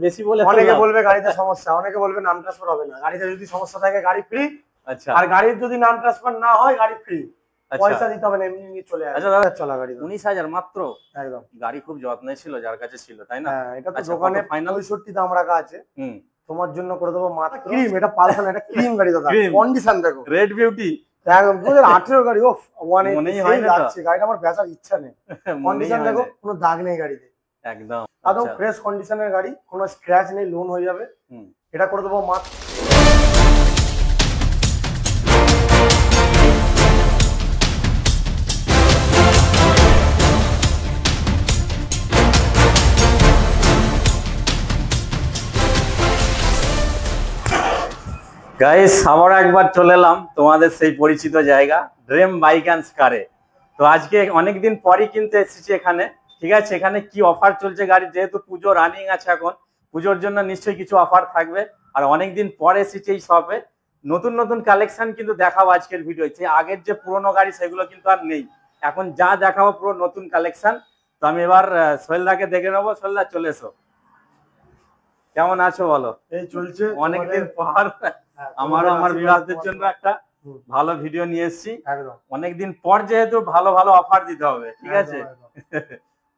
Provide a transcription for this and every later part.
বেশি বলে অনেকে বলবে গাড়িতে সমস্যা, অনেকে বলবে নাম ট্রান্সফার হবে না। গাড়িতে যদি সমস্যা থাকে গাড়ি ফ্রি। আচ্ছা, আর গাড়ির যদি নাম ট্রান্সফার না হয় গাড়ি ফ্রি, পয়সা দিতে হবে না, এমনি নিয়ে চলে আসবে। আচ্ছা দাদা, চলা গাড়ি 19,000 মাত্র? একদম। গাড়ি খুব যত্নে ছিল যার কাছে ছিল, তাই না? হ্যাঁ, এটা তো দোকানে 65 দাম রাখা আছে। তোমার জন্য করে দেবো মাত্র ক্রিম। এটা পালসার, এটা ক্রিম গাড়ি দাদা, কন্ডিশন দেখো, রেড বিউটি একদম 2018 গাড়ি। ওফ, 180 যাচ্ছে গাড়িটা, আমার বেচার ইচ্ছা নেই। কন্ডিশন দেখো, কোনো দাগ নেই গাড়িতে, একদম একদম ফ্রেশ কন্ডিশনের গাড়ি, কোনো স্ক্র্যাচ নেই, লোন হয়ে যাবে। এটা করে দেবো মাত্র। গাইস, আবার একবার চলে এলাম তোমাদের সেই পরিচিত জায়গা ড্রিম বাইক অ্যান্ড কারে। তো আজকে অনেকদিন পরই কিনতে এসেছি এখানে, ঠিক আছে। এখানে কি অফার চলছে গাড়ি, যেহেতু পুজো রানিং আছে এখন, পুজোর জন্য নিশ্চয়ই কিছু অফার থাকবে। আর অনেকদিন পরে এসেছি এই শপে, নতুন নতুন কালেকশন কিন্তু দেখাবো আজকের ভিডিও। যে আগের যে পুরোনো গাড়ি সেগুলো কিন্তু আর নেই, এখন যা দেখাবো পুরো নতুন কালেকশন। তো আমি এবার সোহেলদাকে দেখে নেবো। সোহেলদা, চলে এসো। কেমন আছো বলো? এই চলছে, অনেকদিন পর আমারও আমার বিভাগের জন্য একটা ভালো ভিডিও নিয়ে এসেছি। অনেকদিন পর যেহেতু ভালো ভালো অফার দিতে হবে, ঠিক আছে।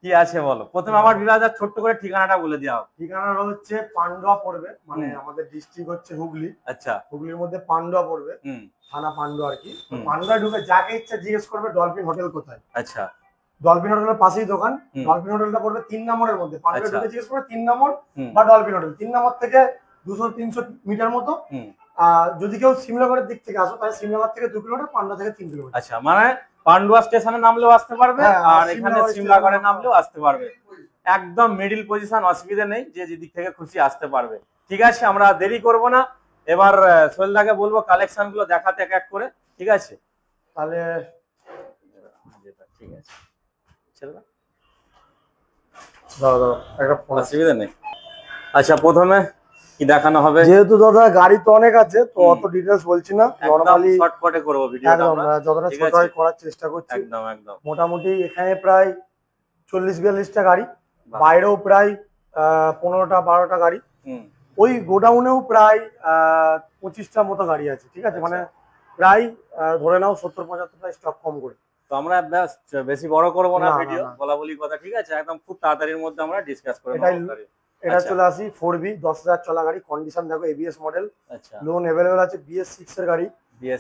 কি আছে বলো? প্রথমে আমার বিভাগের ছোট্ট করে ঠিকানাটা বলে দাও। ঠিকানাটা হচ্ছে পান্ডুয়া পড়বে, মানে আমাদের ডিস্ট্রিক্ট হচ্ছে হুগলি। আচ্ছা, হুগলির মধ্যে পান্ডুয়া পড়বে, থানা পান্ডুয়া আর কি। পান্ডুয়া ঢুকে যাকে ইচ্ছা জিজ্ঞেস করবে ডলফিন হোটেল কোথায়। আচ্ছা, ডলফিন হোটেলের পাশেই দোকান। ডলফিন হোটেলটা পড়বে 3 নম্বরের মধ্যে। পান্ডুয়া ঢুকে জিজ্ঞেস করবে 3 নম্বর বা ডলফিন হোটেল। 3 নম্বর থেকে 200-300 মিটার মতো। যদি কেউ সিমলাগড়ের দিক থেকে আসো তাহলে সিমলাগড় থেকে 2 কিলোমিটার, পান্ডুয়া থেকে 3 কিলোমিটার। আচ্ছা, মানে পান্ডুয়া স্টেশনে নামলেও আসতে পারবে, আর এখানে সিমলাগড়ে নামলেও আসতে পারবে। একদম মিডিল পজিশন, অসুবিধা নেই, যে যেদিক থেকে খুশি আসতে পারবে। ঠিক আছে, আমরা দেরি করব না, এবার সোহেলদাকে বলবো কালেকশন গুলো দেখাতে এক এক করে, ঠিক আছে। তাহলে ঠিক আছে, চলো দাদা, একটা অসুবিধা নেই। আচ্ছা, প্রথমে কি দেখানো হবে? যেহেতু দাদা গাড়ি তো অনেক আছে, তো অত ডিটেইলস বলছি না, নরমালি শর্টকাটে করব ভিডিওটা আমরা, যতটা ছোট হয় করার চেষ্টা করছি। একদম একদম। মোটামুটি এখানে প্রায় 40-42টা গাড়ি, বাইরেও প্রায় 15টা 12টা গাড়ি, ওই গোডাউনেও প্রায় 25টা মতো গাড়ি আছে, ঠিক আছে। মানে প্রায় ধরে নাও 70-75টা স্টক কম করে। তো আমরা বেশি বড় করব না ভিডিও, বলা বলি কথা, ঠিক আছে। একদম খুব তাড়াতাড়ির মধ্যে আমরা ডিসকাস করে নেব। এটা চলে আসি 4B 10,000 চলা গাড়ি, কন্ডিশন দেখো, এবিএস মডেল। আচ্ছা, লোন अवेलेबल আছে, BS6 এর গাড়ি।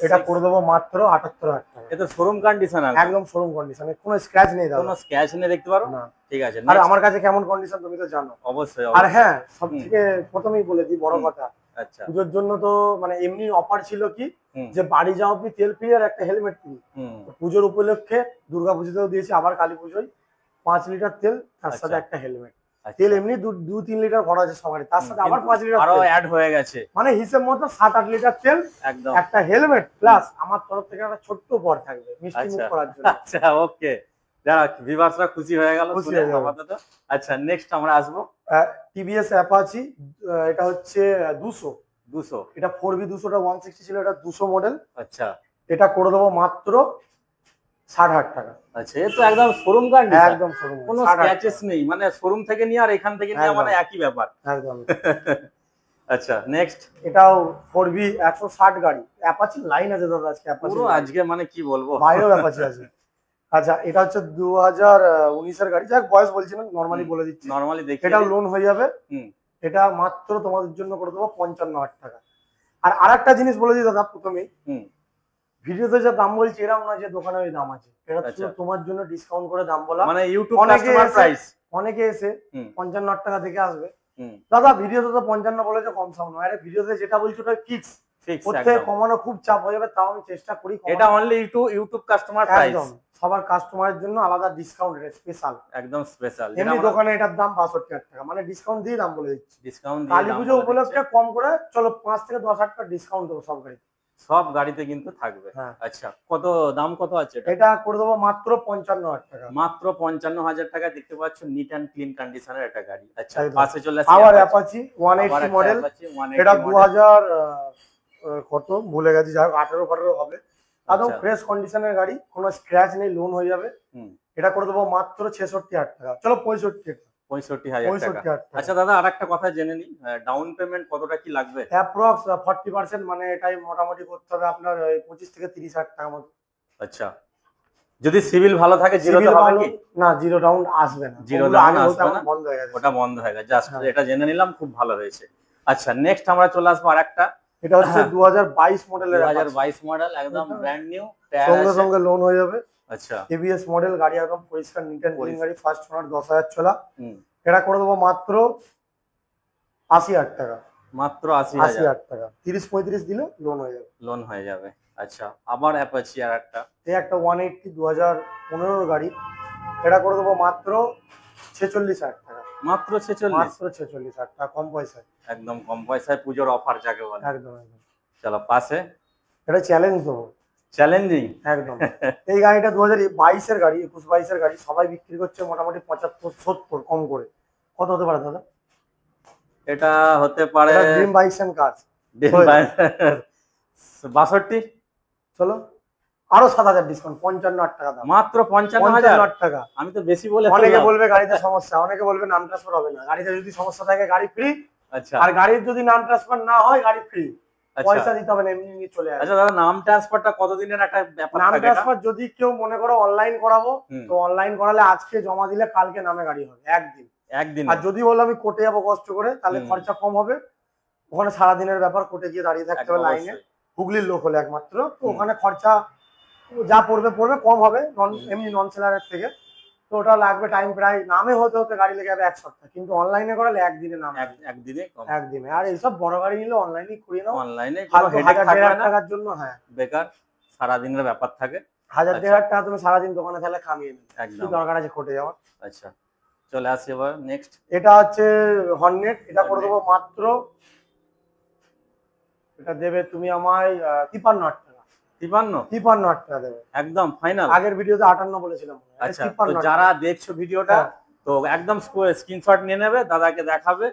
এটা করে দেবো মাত্র 78,000 টাকা। এটা শোরুম কন্ডিশন আছে, একদম শোরুম কন্ডিশন, কোনো স্ক্র্যাচ নেই দাদা, কোনো স্ক্র্যাচ নেই, দেখতে পারো না, ঠিক আছে। আর আমার কাছে কেমন কন্ডিশন তুমি তো জানো অবশ্যই। আর হ্যাঁ, সবথেকে প্রথমেই বলে দিই বড় কথা, আচ্ছা, পুজোর জন্য তো মানে এমনি অফার ছিল কি, যে বাড়ি যাও আপনি তেল ফ্রি আর একটা হেলমেট ফ্রি। পুজোর উপলক্ষে দুর্গা পুজোতেও দিয়েছি, আবার কালী পুজোয় 5 লিটার তেল, তার সাথে একটা হেলমেট। তেল এমনি 2-3 লিটার ভরা আছে সবারই, তার সাথে আবার 5 লিটার আরো অ্যাড হয়ে গেছে, মানে হিসেব মতো 7-8 লিটার তেল, একদম একটা হেলমেট, প্লাস আমার তরফ থেকে একটা ছোট্ট উপহার থাকবে মিষ্টি মুখ করার জন্য। আচ্ছা, ওকে, যারা ভিউয়ার্সরা খুশি হয়ে গেল শুনে আপাতত। আচ্ছা, নেক্সট আমরা আসবো টিভিএস অ্যাপাচি। এটা হচ্ছে 200। এটা 4B 200টা 160 ছিল, এটা 200 মডেল। আচ্ছা, এটা করে দেবো মাত্র 60,000 টাকা। আচ্ছা, এ তো একদম শোরুম কন্ডিশন, একদম শোরুম, কোনো স্ক্র্যাচেস নেই, মানে শোরুম থেকে নিয়ে আর এখান থেকে নিয়ে মানে একই ব্যাপার, একদম। আচ্ছা, নেক্সট এটাও 4B 160 গাড়ি, অ্যাপাচি লাইন আছে দাদা আজকে, অ্যাপাচি পুরো আজকে মানে কি বলবো, বাইরেও অ্যাপাচি আছে। আচ্ছা, এটা হচ্ছে 2019 এর গাড়ি, যাক বয়স বলছি না, নরমালি বলে দিচ্ছি, নরমালি দেখি। এটা লোন হয়ে যাবে। এটা মাত্র তোমাদের জন্য করে দেবো 55,000 টাকা। আর আরেকটা জিনিস বলে দিই দাদা প্রথমেই, ভিডিওতে যা দাম বলছি এরকম না যে দোকানে ওই দাম আছে, এটা তোমার জন্য ডিসকাউন্ট করে দাম বলা, মানে ইউটিউব কাস্টমার প্রাইস। অনেকে এসে 55,000 টাকা দেখে আসবে, দাদা ভিডিওতে তো 55 বলেছে, কম সম নয়, আরে ভিডিওতে যেটা বলছো ওটা ফিক্স, প্রত্যেক কমানো খুব চাপ হয়ে যাবে, তাও আমি চেষ্টা করি। এটা অনলি ইউটিউব কাস্টমার প্রাইস, একদম সবার কাস্টমারের জন্য আলাদা ডিসকাউন্ট, স্পেশাল, একদম স্পেশাল। এমনি দোকানে এটার দাম 62,000 টাকা, মানে ডিসকাউন্ট দিয়ে দাম বলে দিচ্ছি, ডিসকাউন্ট দিয়ে। কালী পুজো উপলক্ষে কম করে চলো 5 থেকে 10,000 টাকা ডিসকাউন্ট দেবো সব গাড়িতে কিন্তু থাকবে। আচ্ছা, কত দাম কত আছে এটা করে দেবো মাত্র 55,000 টাকা, মাত্র 55,000 টাকা। দেখতে পাচ্ছ নিট এন্ড ক্লিন কন্ডিশনের একটা গাড়ি। আচ্ছা, পাশে চলে আসি আবার অ্যাপাচি 180 মডেল, এটা 2000 কত ভুলে গেছি, যাই হোক 18 হবে, একদম ফ্রেশ কন্ডিশনের গাড়ি, কোনো স্ক্র্যাচ নেই, লোন হয়ে যাবে। এটা করে দেবো মাত্র 66,000 টাকা, চলো 65,000 টাকা। 65,000 টাকা। আচ্ছা দাদা, আর একটা কথা জেনে নিই, ডাউন পেমেন্ট কতটা কি লাগবে? অ্যাপ্রক্স 40%, মানে এটাই মোটামুটি করতে হবে আপনার 25 থেকে 30,000 টাকা মতো। আচ্ছা, যদি সিভিল ভালো থাকে জিরোতে সিভিল হবে ভালো কি? না, জিরো ডাউন আসবে না, জিরো ওগুলো ডাউন আগে আসবে বলতে না, বন্ধ হয়ে গেছে। ওটা বন্ধ হয়ে গেছে। জাস্ট হ্যাঁ। এটা জেনে নিলাম, খুব ভালো হয়েছে। আচ্ছা, নেক্সট আমরা চলে আসবো আরেকটা। এটা হচ্ছে 2022 মডেলের 2022 মডেল, একদম ব্র্যান্ড নিউ, টায়ার সঙ্গে আছে। সঙ্গে লোন হয়ে যাবে। আচ্ছা, এবিএস মডেল গাড়ি, একদম পরিষ্কার নিট এন্ড ক্লিন গাড়ি, ফার্স্ট ওনার, 10,000 চলা। হুম, এটা করে দেবো মাত্র 80,000 টাকা। মাত্র 80,000 80,000 টাকা, 30-35 দিলে লোন হয়ে যাবে। লোন হয়ে যাবে। আচ্ছা, আবার অ্যাপাচি আর একটা। এই একটা 180 2015 গাড়ি, এটা করে দেবো মাত্র 46,000 টাকা। মাত্র 46? মাত্র 46,000 টাকা, কম পয়সায়, একদম কম পয়সায়, পুজোর অফার যাকে বলে। একদম একদম। চলো পাশে। এটা চ্যালেঞ্জ দেবো চ্যালেঞ্জিং। একদম। এই গাড়িটা 2022 এর গাড়ি, 21-22 এর গাড়ি, সবাই বিক্রি করছে মোটামুটি 75-70 কম করে। কত হতে পারে দাদা? এটা হতে পারে ড্রিম বাইকস এন্ড কার্স 62। চলো আরো 7,000 ডিসকাউন্ট, 55,000 টাকা দাম। মাত্র 55,000? 55,000 টাকা। আমি তো বেশি বলে অনেকে ফেললাম। বলবে গাড়িতে সমস্যা, অনেকে বলবে নাম ট্রান্সফার হবে না। গাড়িতে যদি সমস্যা থাকে গাড়ি ফ্রি, আচ্ছা আর গাড়ির যদি নাম ট্রান্সফার না হয় গাড়ি ফ্রি, আচ্ছা পয়সা দিতে হবে না, এমনি এমনি চলে আসবে। আচ্ছা দাদা, নাম ট্রান্সফারটা কতদিনের একটা ব্যাপার নাম থাকে এটা? ট্রান্সফার যদি কেউ মনে করো অনলাইন করাবো, হুম। তো অনলাইন করালে আজকে জমা দিলে কালকে নামে গাড়ি হবে একদিন। একদিন? আর যদি বলো আমি কোর্টে যাবো কষ্ট করে, তাহলে হুম। খরচা কম হবে। ওখানে সারাদিনের ব্যাপার, কোর্টে গিয়ে দাঁড়িয়ে থাকতে হবে একদম লাইনে, অবশ্যই। হুগলির লোক হলে একমাত্র, তো হুম। ওখানে খরচা যা পড়বে কম হবে এমনি নন সেলারের থেকে। তো ওটা লাগবে টাইম, প্রায় নামে হতে হতে গাড়ি লেগে যাবে 1 সপ্তাহ, কিন্তু অনলাইনে করালে একদিনে নাম, একদিনে কম। একদিনে। আর এইসব বড় গাড়ি নিলে অনলাইনেই করিয়ে নাও, অনলাইনে কোনো ফালতু হেডেক থাকবে 1,000-1,500 না, টাকার জন্য। হ্যাঁ, বেকার সারা দিনের ব্যাপার থাকে। 1,000-1,500 টাকা তুমি সারাদিন দোকানে তাহলে খামিয়ে নেবে, কি একদম। দরকার আছে কোর্টে যাওয়ার? আচ্ছা, চলে আসি এবার নেক্সট। এটা হচ্ছে হর্নেট, এটা করে দেবো মাত্র, এটা দেবে তুমি আমায় 53,000 টাকা। 53,000 টাকা দেবে, একদম ফাইনাল। আগের ভিডিওতে 58 বলেছিলাম। আচ্ছা, তো যারা দেখছো ভিডিওটা, তো একদম স্ক্রিনশট নিয়ে নেবে, দাদাকে দেখাবে,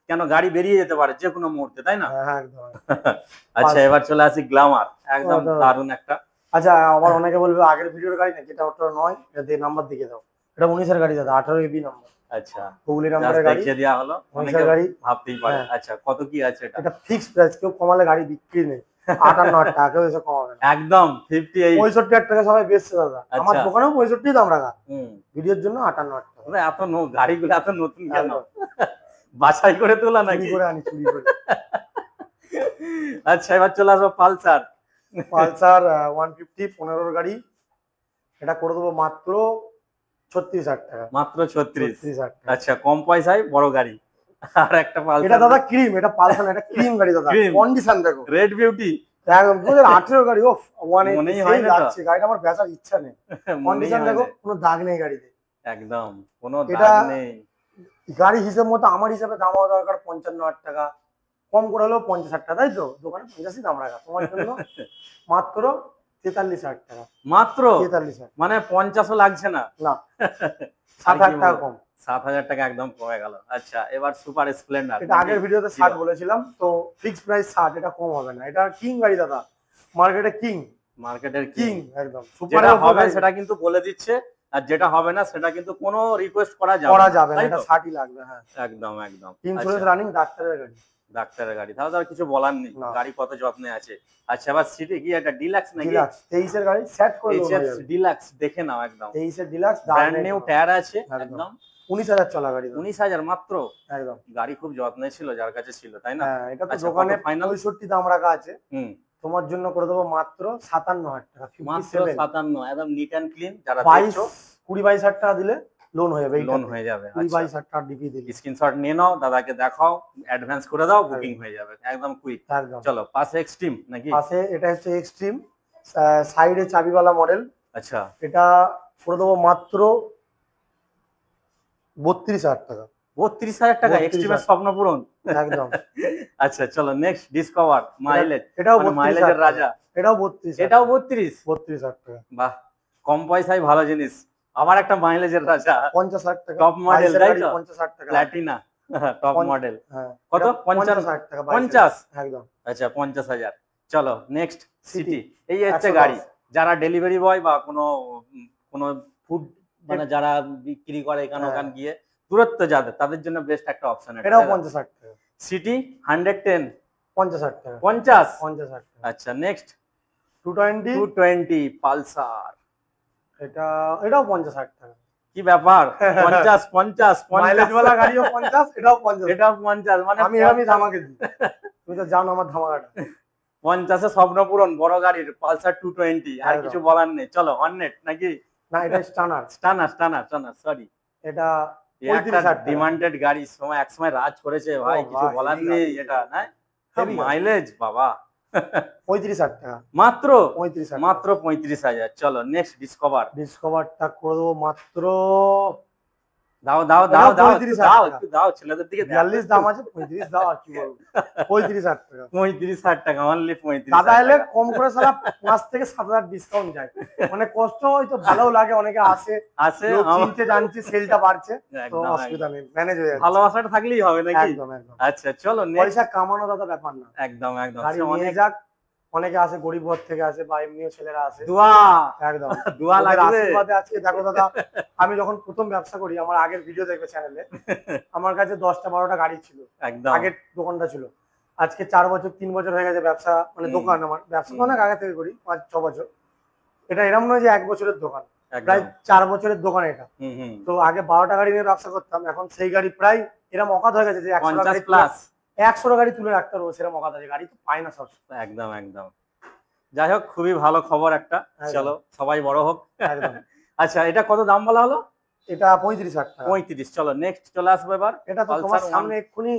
কেন গাড়ি বেরিয়ে যেতে পারে যে কোনো মুহূর্তে, তাই না? হ্যাঁ একদম। আচ্ছা, এবার চলে আসি গ্ল্যামার, একদম দারুণ একটা। আচ্ছা, আবার অনেকে বলবে আগের ভিডিওর গাড়ি নাকি, এটা ওটা নয়, এটা দিয়ে নাম্বার দিকে দাও। এটা 19 এর গাড়ি দাদা, 18 এবি নাম্বার। আচ্ছা, হুগলি নাম্বারের গাড়ি, দেখিয়ে দেওয়া হলো, 19 অনেকে এর গাড়ি ভাবতেই পারে। আচ্ছা, কত কি আছে এটা? এটা ফিক্সড প্রাইস, কেউ কমালে গাড়ি বিক্রি নেই। 58,000 টাকা, কেউ এসে কমাবে না। একদম 58। 65,000 টাকা সবাই বেচছে দাদা, আমার আচ্ছা। দোকানেও 65 দাম রাখা, হুম। ভিডিওর জন্য 58,000 টাকা। দাদা, এত গাড়িগুলো এত নতুন কেন? বাছাই করে তোলা চুরি নাকি? করে আনি, চুরি করে। আচ্ছা, এবার চলে আসবো পালসার। পালসার 150 15 গাড়ি, এটা করে দেবো মাত্র 36,000 টাকা। মাত্র 36? 36,000 টাকা। আচ্ছা, কম পয়সায় বড় গাড়ি। আর একটা পালসার। এটা দাদা ক্রিম, এটা পালসার না, এটা ক্রিম গাড়ি দাদা, Cream? কন্ডিশন দেখো, রেড বিউটি। একদম 2018 গাড়ি। ওফ, মনেই হয় না তো। যাচ্ছে গাড়িটা, আমার বেচার ইচ্ছা নেই। কন্ডিশন দেখো, কোনো দাগ নেই গাড়িতে, একদম কোনো এটা দাগ নেই। গাড়ি হিসেব মতো আমার হিসাবে দাম হওয়া দরকার 55,000 টাকা, কম করে হলেও 50,000 টাকা, তাই তো? দোকানে 85 দাম রাখা, তোমার জন্য মাত্র 43,000 টাকা। মাত্র 43,000, মানে 50ও লাগছে না? না 7,000 টাকা কম। 7,000 টাকা একদম কমে গেল। আচ্ছা, এবার সুপার স্প্লেন্ডার। এটা আগের ভিডিওতে 60 বলেছিলাম, তো ফিক্সড প্রাইস 60, এটা কম হবে না। এটা কিং গাড়ি দাদা, মার্কেটে কিং, মার্কেটের কিং কিং। একদম। যেটা হবে সেটা কিন্তু বলে দিচ্ছে, আর যেটা হবে না সেটা কিন্তু কোনো রিকোয়েস্ট করা যাবে না, এটা 60ই লাগবে। হ্যাঁ, একদম একদম। ইন্স্যুরেন্স আচ্ছা, রানিং, ডাক্তারের গাড়ি। ডাক্তারের গাড়ি, তাহলে তো আর কিছু বলার নেই, না। গাড়ি কত যত্নে আছে। আচ্ছা, এবার সিটি কি এটা ডিলাক্স নাকি? ডিলাক্স 23 এর গাড়ি, সেট করে দেবো। এইচএফ ডিলাক্স দেখে নাও, একদম 23 এর ডিলাক্স, ব্র্যান্ড নিউ টায়ার আছে, একদম। একদম 19,000 চলা গাড়ি, 19,000 মাত্র। একদম। গাড়ি খুব যত্নে ছিল যার কাছে ছিল, তাই না? হ্যাঁ, এটা তো আচ্ছা, দোকানে কত final? 65 দাম রাখা আছে, হুম, তোমার জন্য করে দেবো মাত্র 57,000 টাকা। মাত্র 57, 57, একদম নিট অ্যান্ড ক্লিন। যারা 20-22,000 টাকা দিলে লোন হয়ে যাবে, লোন হয়ে যাবে। 20-22,000 টাকা ডিপি দিলে। স্ক্রিনশট নিয়ে নাও, দাদাকে দেখাও, অ্যাডভান্স করে দাও, বুকিং হয়ে যাবে একদম কুইক। একদম। চলো পাশে এক্সট্রিম নাকি? পাশে এটা হচ্ছে এক্সট্রিম, সাইডে চাবিওয়ালা মডেল, আচ্ছা, এটা করে দেবো মাত্র 32,000 টাকা। 32,000 টাকা 32,000 এক্সট্রিমের স্বপ্ন পূরণ। একদম। আচ্ছা, চলো নেক্সট ডিসকভার মাইলেজ। এটাও মানে মাইলেজের 32,000 রাজা। এটাও 32,000, এটাও 32? 32,000 টাকা। বাহ, কম পয়সায় ভালো জিনিস, আবার একটা মাইলেজের রাজা। 50,000 টাকা, টপ মডেল, তাই তো? 50,000 টাকা, প্ল্যাটিনা টপ মডেল। হ্যাঁ, কত? 50,000 টাকা, 50? একদম। আচ্ছা, 50,000। চলো নেক্সট সিটি। City, এই হচ্ছে 110 গাড়ি, যারা ডেলিভারি বয় বা কোনো ফুড, মানে যারা বিক্রি করে এখানে ওখান গিয়ে, দূরত্ব যাদের তাদের জন্য বেস্ট একটা অপশন। এটাও 50,000 টাকা। সিটি 110 50,000 টাকা। 50 টাকা। আচ্ছা নেক্সট 220 পালসার, এটাও 50,000 টাকা। কি ব্যাপার 50 মাইলেজ ওয়ালা গাড়িও 50, এটাও 50। এটাও 50 মানে আমি এরকমই ধামাকে দিই, তুমি তো জানো আমার ধামাকাটা। 50 এ স্বপ্ন পূরণ বড় গাড়ির পালসার 220, আর কিছু বলার নেই। চলো হর্নেট নাকি? না এটা স্টানার সরি, এটা একটা ডিমান্ডেড গাড়ি, এক সময় রাজ করেছে ভাই, কিছু বলার নেই এটা না। মাইলেজ বাবা 35,000 টাকা মাত্র, 35,000 মাত্র 35,000। চলো নেক্সট ডিসকভারটা করে দেবো মাত্র, দাও দাও দাও দাও একটু দাও, ছেলেদের দিকে 42 দাম আছে, 35 দাও আর কি বলবো। 35,000 টাকা, 35,000 টাকা অনলি 35। দাদা এলে কম করে সালা 5 থেকে 7,000 ডিসকাউন্ট যায়, মানে কষ্ট হয়তো ভালোও লাগে, অনেকে আসে চিনতে জানছে, সেলটা বাড়ছে, তো অসুবিধা নেই, ম্যানেজ হয়ে যাচ্ছে। ভালোবাসাটা থাকলেই হবে নাকি? একদম একদম। আচ্ছা চলো পয়সা কামানো দাদা ব্যাপার না, একদম একদম। গাড়ি নিয়ে যাক, অনেকে আসে গরিব ঘর থেকে আসে, বা এমনিও ছেলেরা আসে, দোয়া একদম দোয়া লাগবে। আশীর্বাদে আজকে দেখো দাদা, আমি যখন প্রথম ব্যবসা করি, আমার আগের ভিডিও দেখবে চ্যানেলে, আমার কাছে 10টা 12টা গাড়ি ছিল, একদম আগের দোকানটা ছিল। আজকে 4 বছর 3 বছর হয়ে গেছে ব্যবসা, মানে দোকান, আমার ব্যবসা অনেক আগে থেকে করি, 5-6 বছর। এটা এরকম নয় যে 1 বছরের দোকান, প্রায় 4 বছরের দোকান এটা। তো আগে 12টা গাড়ি নিয়ে ব্যবসা করতাম, এখন সেই গাড়ি প্রায় এরকম অকাত হয়ে গেছে যে 50 প্লাস 100 গাড়ি তুলে রাখতে পারবো, সেরকম অকাত আছে, গাড়ি তো পাই না সব। একদম একদম। যাই হোক খুবই ভালো খবর একটা, চলো সবাই বড় হোক। আচ্ছা এটা কত দাম বলা হলো? এটা 35,000 টাকা। 35। চলো নেক্সট চলে আসবো এবার। এটা তো তোমার সামনে এক্ষুনি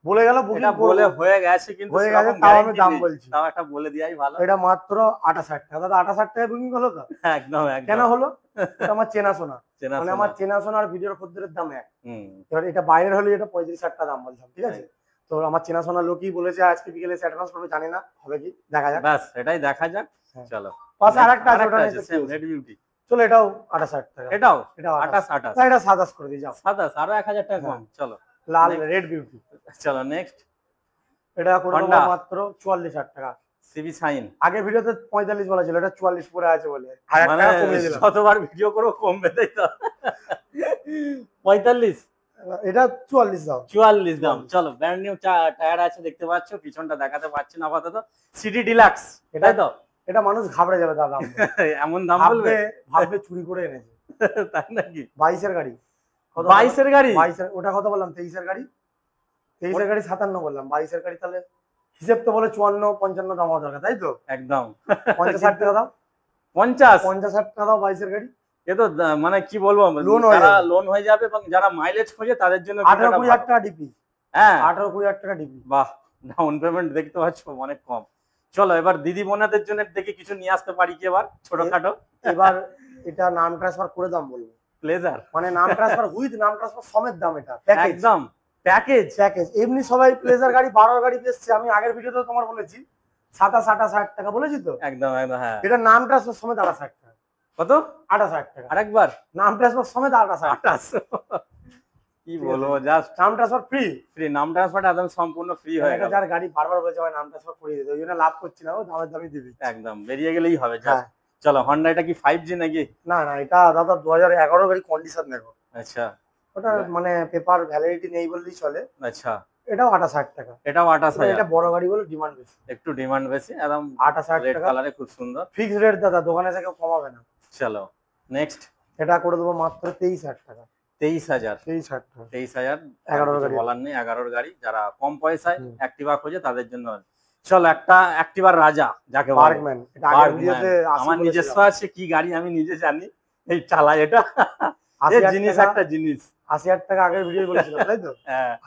বলে গেল, এটা বলে হয়ে গেছে, কিন্তু হয়ে গেছে, তাও আমি দাম বলছি, তাও একটা বলে দিয়াই ভালো। এটা মাত্র 28,000 টাকা। দাদা 28,000 টাকা বুকিং হলো তো? একদম একদম। কেন হলো? এটা আমার চেনাশোনা, মানে আমার চেনাশোনা আর ভিডিওর খদ্দেরের দাম এক। এবার এটা বাইরের হলে এটা 35,000 টাকা দাম বলছিলাম, ঠিক আছে? তো আমার চেনাশোনা লোকই বলেছে আজকে বিকেলে অ্যাডভান্স করবে, জানি না হবে কি, দেখা যাক। বাস এটাই দেখা যাক। চলো পাশে আরেকটা আছে, ওটা আছে রেড বিউটি। চলো এটাও 28,000 টাকা। এটাও 28 28। এটা 27 করে দিই, যাও 27, আরো 1000 টাকা কম। চলো লাল রেড বিউটি। চলো নেক্সট, এটা করে দেবো মাত্র 44,000 টাকা। সিবি সাইন, আগে ভিডিওতে 45 বলা ছিল, এটা 44 পরে আছে বলে 1000 টাকা কমিয়ে দিলাম। যতবার ভিডিও করো কমবে, তাই তো? 45, এটা 44 দাও। 44 দাম। চলো ব্র্যান্ড নিউ টায়ার আছে, দেখতে পাচ্ছ, পিছনটা দেখাতে পাচ্ছি না আপাতত। সিটি ডিলাক্স, এটাই তো? এটা মানুষ ঘাবড়ে যাবে দাদা, এমন দাম বলবে, ভাববে চুরি করে এনেছে, তাই নাকি? 22 এর গাড়ি, 22 এর গাড়ি, 22 এর, ওটা কত বললাম? 23 এর গাড়ি, 23 এর গাড়ি 57 বললাম, 22 এর গাড়ি, তাহলে হিসেব তো বলে 54-55 দাম হওয়া দরকার, তাই তো? একদম। 50,000 টাকা দাও, 50,000 টাকা দাও 22 এর গাড়ি। এ তো মানে কি বলবো, যারা লোন হয়ে যাবে এবং যারা মাইলেজ খোঁজে তাদের জন্য 18-20,000 টাকা ডিপি। হ্যাঁ 18-20,000 টাকা ডিপি। বাহ, ডাউন পেমেন্ট দেখতে পাচ্ছ অনেক কম। চলো এবার দিদি বোনাদের জন্য দেখি কিছু নিয়ে আসতে পারি কি এবার ছোটখাটো। এবার এটা নাম ট্রান্সফার করে দাম বলবো, প্লেজার, মানে নাম ট্রান্সফার উইথ নাম ট্রান্সফার সমেত দাম, এটা একদম প্যাকেজ। এমনি সবাই প্লেজার গাড়ি 12 গাড়ি পেয়েছে, আমি আগের ভিডিওতে তোমার বলেছি 27-28,000 টাকা বলেছি তো? একদম একদম। হ্যাঁ এটা নাম ট্রান্সফার সমেত 28,000 টাকা। কত? 28,000 টাকা। আরেকবার নাম ট্রান্সফার সমেত 28,000। কি বলবো, জাস্ট নাম ট্রান্সফার ফ্রি। নাম ট্রান্সফারটা একদম সম্পূর্ণ ফ্রি হয়ে গেল। যার গাড়ি বারবার বলছে ভাই নাম ট্রান্সফার করিয়ে দিতে, ওই জন্য লাভ করছি না, ও দামের দামই দিবি, একদম বেরিয়ে গেলেই হবে। চলো হন্ডা, এটা কি 5G নাকি? না না, এটা দাদা 2011 গাড়ি, কন্ডিশন দেখো। আচ্ছা, ওটা মানে পেপার ভ্যালিডিটি নেই বললেই চলে। আচ্ছা, এটাও 28,000 টাকা। এটাও 28,000। এটা বড় গাড়ি বলে ডিমান্ড বেশি, একটু ডিমান্ড বেশি, একদম 28,000 রেড টাকা। কালারে খুব সুন্দর, ফিক্সড রেট দাদা, দোকানে থেকে কমাবে না। চলো নেক্সট, এটা করে দেবো মাত্র 23,000 টাকা। 23,000। 23,000 টাকা, 23,000। 11 গাড়ি বলার নেই, 11 গাড়ি। যারা কম পয়সায় অ্যাক্টিভা খোঁজে তাদের জন্য। চলো একটা অ্যাক্টিভার রাজা যাকে বলে, বার্গম্যান। এটা আগের ভিডিওতে আমার নিজস্ব আছে, কি গাড়ি আমি নিজে জানি, এই চালাই এটা। এই জিনিস একটা জিনিস। 80,000 টাকা আগের ভিডিও বলেছিলাম, তাই তো?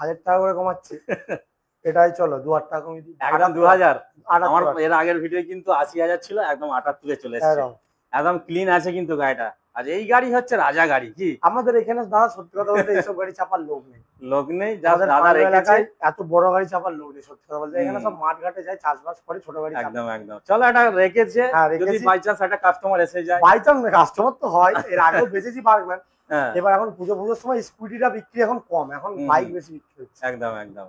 1000 টাকা করে কমাচ্ছি। এটাই চলো 2,000 টাকা কমিয়ে দিই, একদম 2000। আমার এর আগের ভিডিও কিন্তু 80,000 ছিল, একদম 78 এ চলে এসেছে, একদম ক্লিন আছে কিন্তু গাড়িটা। আর এই গাড়ি হচ্ছে রাজা গাড়ি। কি আমাদের এখানে দাদা সত্যি কথা বলতে এইসব গাড়ি চাপার লোক নেই, দাদা রেখেছে, এত বড় গাড়ি চাপার লোক নেই সত্যি কথা বলতে। এখানে সব মাঠ ঘাটে যায়, চাষবাস করে, ছোট গাড়ি। একদম একদম। চলো এটা রেখেছে, যদি বাই চান্স একটা কাস্টমার এসে যায়। বাই চান্স কাস্টমার তো হয়, এর আগেও বেচেছি বার্গম্যান। এবার এখন পুজোর সময় স্কুটিটা বিক্রি এখন কম, এখন বাইক বেশি বিক্রি হচ্ছে। একদম একদম।